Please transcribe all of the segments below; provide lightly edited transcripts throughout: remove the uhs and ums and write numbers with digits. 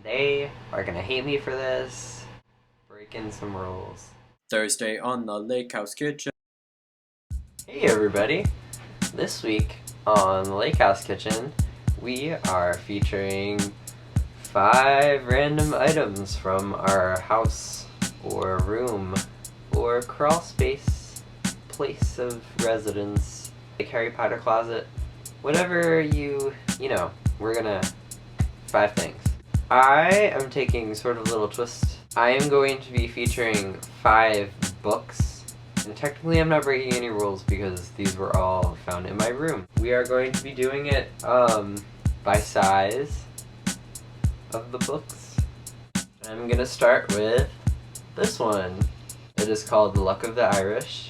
They are gonna hate me for this. Breaking some rules. Thursday on the Lake House Kitchen. Hey everybody! This week on the Lake House Kitchen, we are featuring 5 random items from our house, or room, or crawl space, place of residence, like Harry Potter closet, whatever you know, we're gonna 5 things. I am taking sort of a little twist. I am going to be featuring 5 books, and technically I'm not breaking any rules because these were all found in my room. We are going to be doing it by size of the books. I'm gonna start with this one. It is called The Luck of the Irish,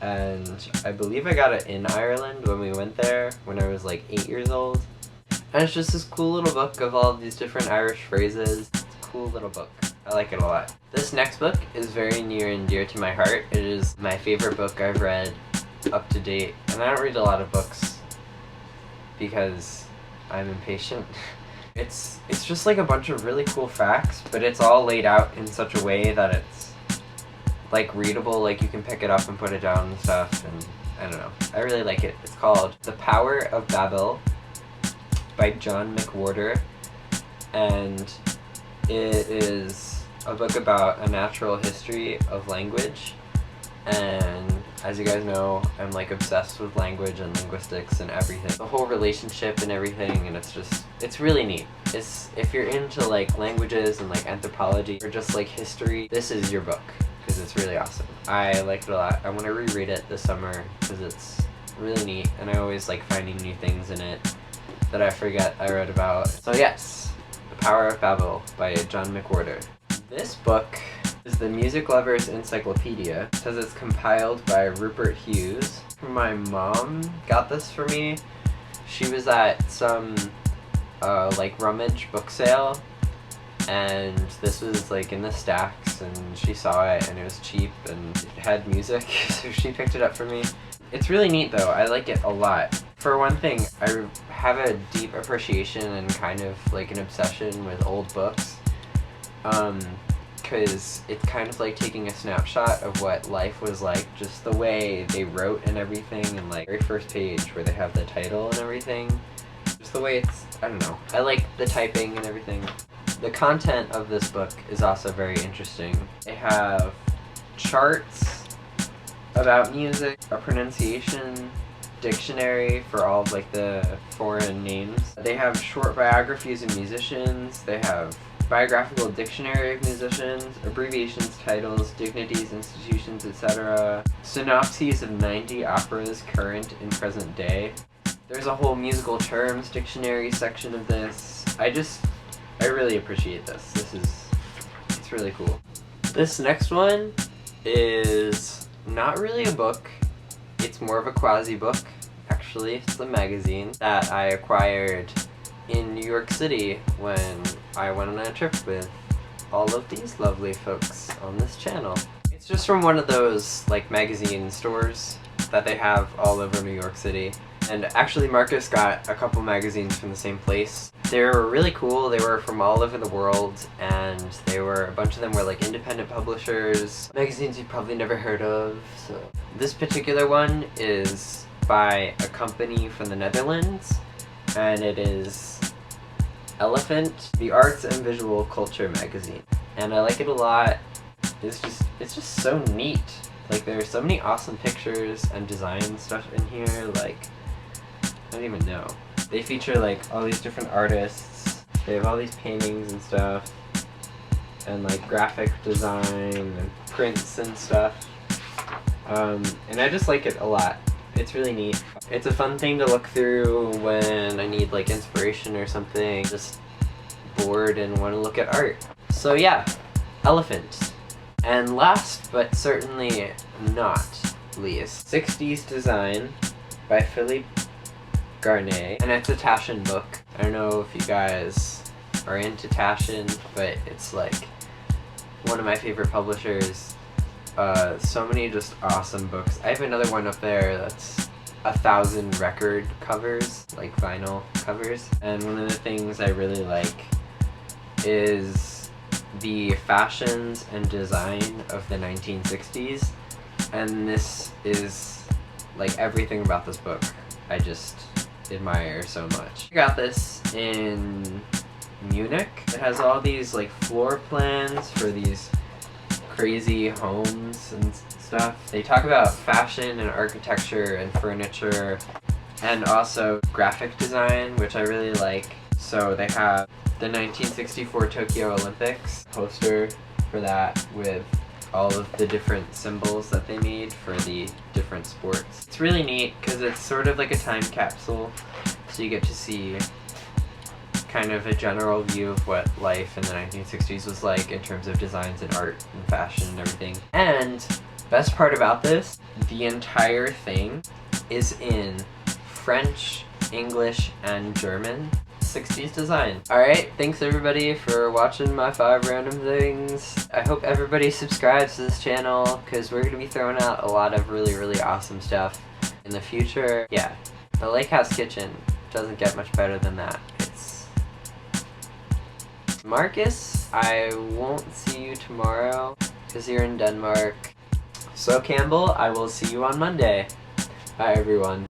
and I believe I got it in Ireland when we went there when I was like 8 years old. And it's just this cool little book of all of these different Irish phrases. It's a cool little book. I like it a lot. This next book is very near and dear to my heart. It is my favorite book I've read up to date. And I don't read a lot of books because I'm impatient. It's just like a bunch of really cool facts, but it's all laid out in such a way that it's like readable, like you can pick it up and put it down and stuff, and I don't know. I really like it. It's called The Power of Babel by John McWhorter, and it is a book about a natural history of language. And as you guys know, I'm like obsessed with language and linguistics and everything, the whole relationship and everything, and it's really neat. If you're into like languages and like anthropology or just like history, this is your book because it's really awesome. I like it a lot. I want to reread it this summer because it's really neat, and I always like finding new things in it that I forget I read about. So yes, The Power of Babel by John McWhorter. This book is the Music Lover's Encyclopedia. It says it's compiled by Rupert Hughes. My mom got this for me. She was at some like rummage book sale, and this was like in the stacks, and she saw it and it was cheap and it had music, so she picked it up for me. It's really neat though. I like it a lot. For one thing, I have a deep appreciation and kind of like an obsession with old books, because it's kind of like taking a snapshot of what life was like, just the way they wrote and everything, and like very first page where they have the title and everything, just the way it's, I don't know, I like the typing and everything. The content of this book is also very interesting. They have charts about music, a pronunciation dictionary for all of like the foreign names. They have short biographies of musicians. They have biographical dictionary of musicians, abbreviations, titles, dignities, institutions, etc. Synopses of 90 operas current and present day. There's a whole musical terms dictionary section of this. I really appreciate this. It's really cool. This next one is not really a book. It's more of a quasi-book, actually. It's a magazine that I acquired in New York City when I went on a trip with all of these lovely folks on this channel. It's just from one of those like magazine stores that they have all over New York City. And actually Marcus got a couple magazines from the same place. They were really cool. They were from all over the world, and a bunch of them were like independent publishers, magazines you've probably never heard of. So this particular one is by a company from the Netherlands, and it is Elephant, the Arts and Visual Culture magazine. And I like it a lot. It's just so neat. Like there are so many awesome pictures and design stuff in here, like I don't even know. They feature like all these different artists. They have all these paintings and stuff, and like graphic design and prints and stuff. And I just like it a lot. It's really neat. It's a fun thing to look through when I need like inspiration or something, just bored and want to look at art. So yeah, Elephant. And last but certainly not least, 60s Design by Philippe Garnet, and it's a Taschen book. I don't know if you guys are into Taschen, but it's like one of my favorite publishers. So many just awesome books. I have another one up there that's 1,000 record covers, like vinyl covers. And one of the things I really like is the fashions and design of the 1960s, and this is like everything about this book I just admire so much. I got this in Munich. It has all these like floor plans for these crazy homes and stuff. They talk about fashion and architecture and furniture and also graphic design, which I really like. So they have the 1964 Tokyo Olympics poster for that with all of the different symbols that they made for the different sports. It's really neat because it's sort of like a time capsule, so you get to see kind of a general view of what life in the 1960s was like in terms of designs and art and fashion and everything. And best part about this, the entire thing is in French, English, and German. 60s design. Alright, thanks everybody for watching my 5 random things. I hope everybody subscribes to this channel because we're going to be throwing out a lot of really awesome stuff in the future. Yeah, the Lake House Kitchen doesn't get much better than that. It's Marcus, I won't see you tomorrow because you're in Denmark. So Campbell, I will see you on Monday. Bye everyone.